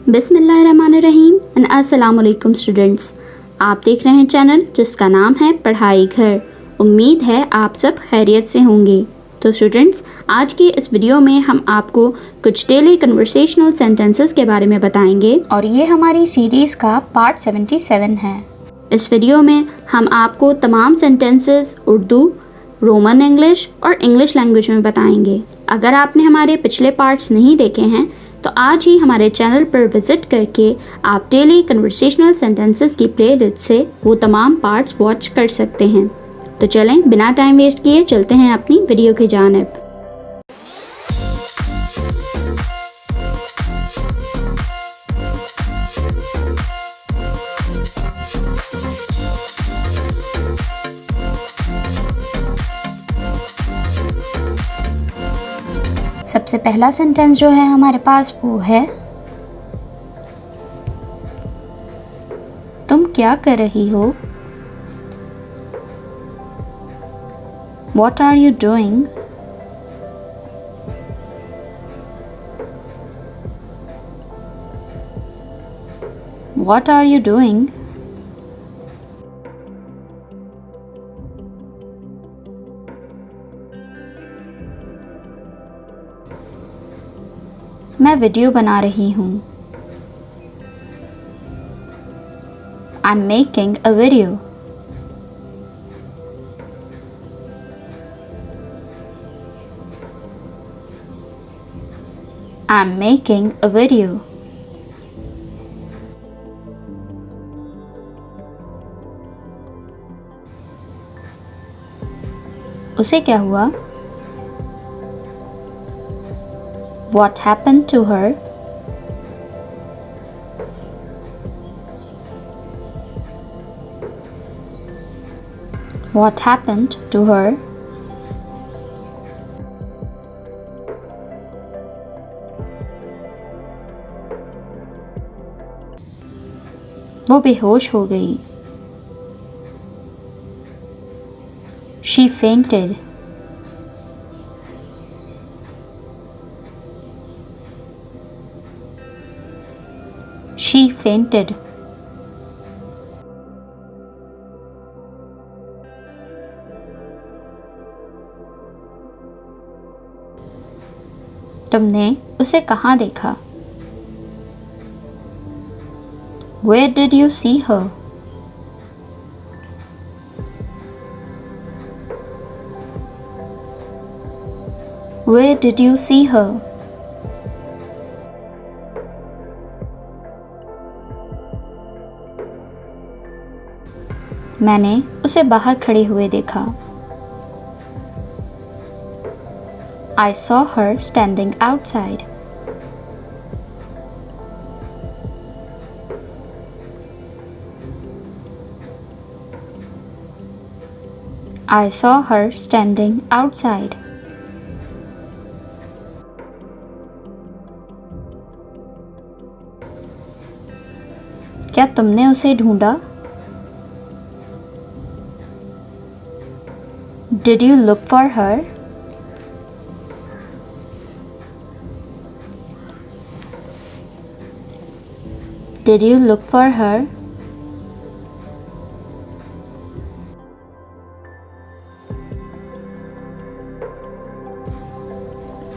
बिस्मिल्लाहिर्रहमानिर्रहीम एंड अस्सलाम वालेकुम स्टूडेंट्स। आप देख रहे हैं चैनल जिसका नाम है पढ़ाई घर। उम्मीद है आप सब खैरियत से होंगे। तो स्टूडेंट्स, आज के इस वीडियो में हम आपको कुछ डेली कन्वर्सेशनल सेंटेंसेस के बारे में बताएंगे और ये हमारी सीरीज़ का पार्ट 77 है। इस वीडियो में हम आपको तमाम सेंटेंसेस उर्दू, रोमन इंग्लिश और इंग्लिश लैंग्वेज में बताएंगे। अगर आपने हमारे पिछले पार्ट्स नहीं देखे हैं तो आज ही हमारे चैनल पर विज़िट करके आप डेली कन्वर्सेशनल सेंटेंसेस की प्लेलिस्ट से वो तमाम पार्ट्स वॉच कर सकते हैं। तो चलें बिना टाइम वेस्ट किए चलते हैं अपनी वीडियो की जानिब। सबसे पहला सेंटेंस जो है हमारे पास वो है, तुम क्या कर रही हो? What are you doing? What are you doing? मैं वीडियो बना रही हूँ। I'm making a video. I'm making a video. उसे क्या हुआ? What happened to her? What happened to her? वो बेहोश हो गई। She fainted. She fainted. तुमने उसे कहाँ देखा? Where did you see her? Where did you see her? मैंने उसे बाहर खड़े हुए देखा। I saw her standing outside. I saw her standing outside. क्या तुमने उसे ढूंढा? Did you look for her? Did you look for her?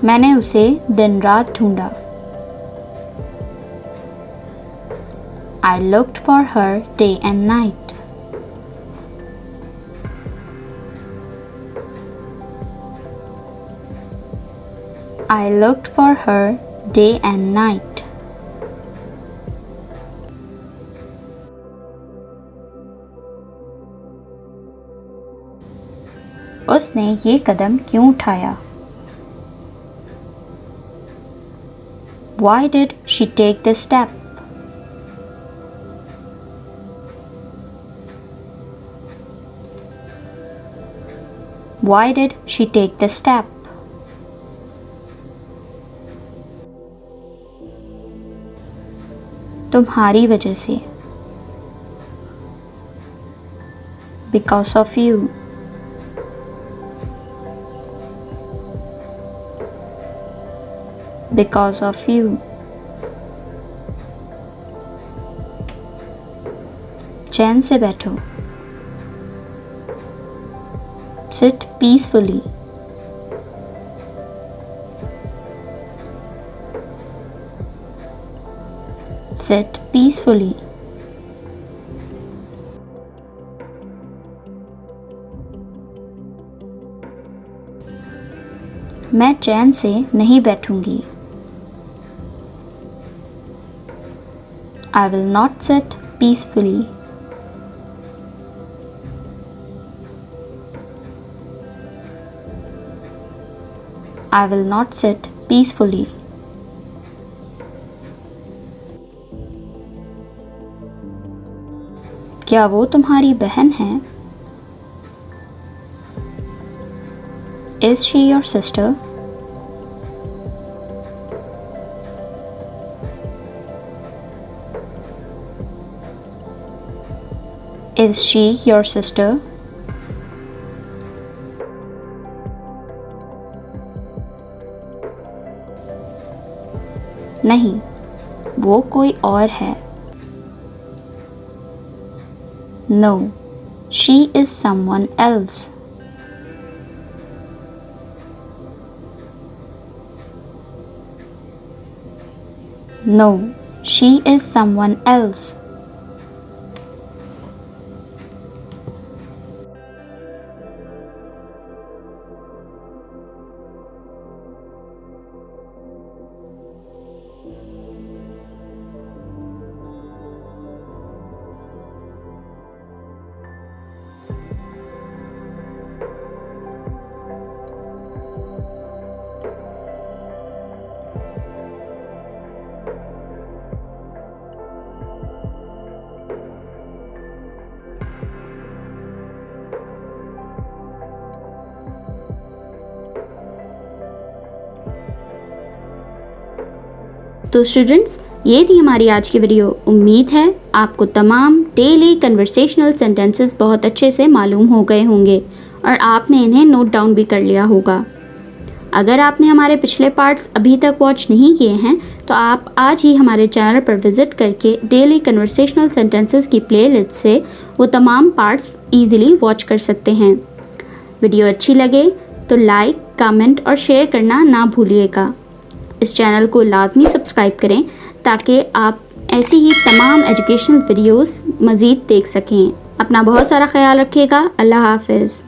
मैंने उसे दिन रात ढूंढा। I looked for her day and night. I looked for her day and night. उसने ये कदम क्यों उठाया? Why did she take this step? Why did she take this step? तुम्हारी वजह से। Because of you. Because of you. चैन से बैठो। Sit peacefully. Sit peacefully. मैं चैन से नहीं बैठूंगी। I will not sit peacefully. I will not sit peacefully. क्या वो तुम्हारी बहन है? Is she your sister? Is she your sister? नहीं, वो कोई और है। No, she is someone else. No, she is someone else. तो स्टूडेंट्स, ये थी हमारी आज की वीडियो। उम्मीद है आपको तमाम डेली कन्वर्सेशनल सेंटेंसेस बहुत अच्छे से मालूम हो गए होंगे और आपने इन्हें नोट डाउन भी कर लिया होगा। अगर आपने हमारे पिछले पार्ट्स अभी तक वॉच नहीं किए हैं तो आप आज ही हमारे चैनल पर विज़िट करके डेली कन्वर्सेशनल सेंटेंसेस की प्लेलिस्ट से वो तमाम पार्ट्स ईज़िली वॉच कर सकते हैं। वीडियो अच्छी लगे तो लाइक, कमेंट और शेयर करना ना भूलिएगा। इस चैनल को लाजमी सब्सक्राइब करें ताकि आप ऐसी ही तमाम एजुकेशनल वीडियोस मज़ीद देख सकें। अपना बहुत सारा ख्याल रखिएगा। अल्लाह हाफ़िज़।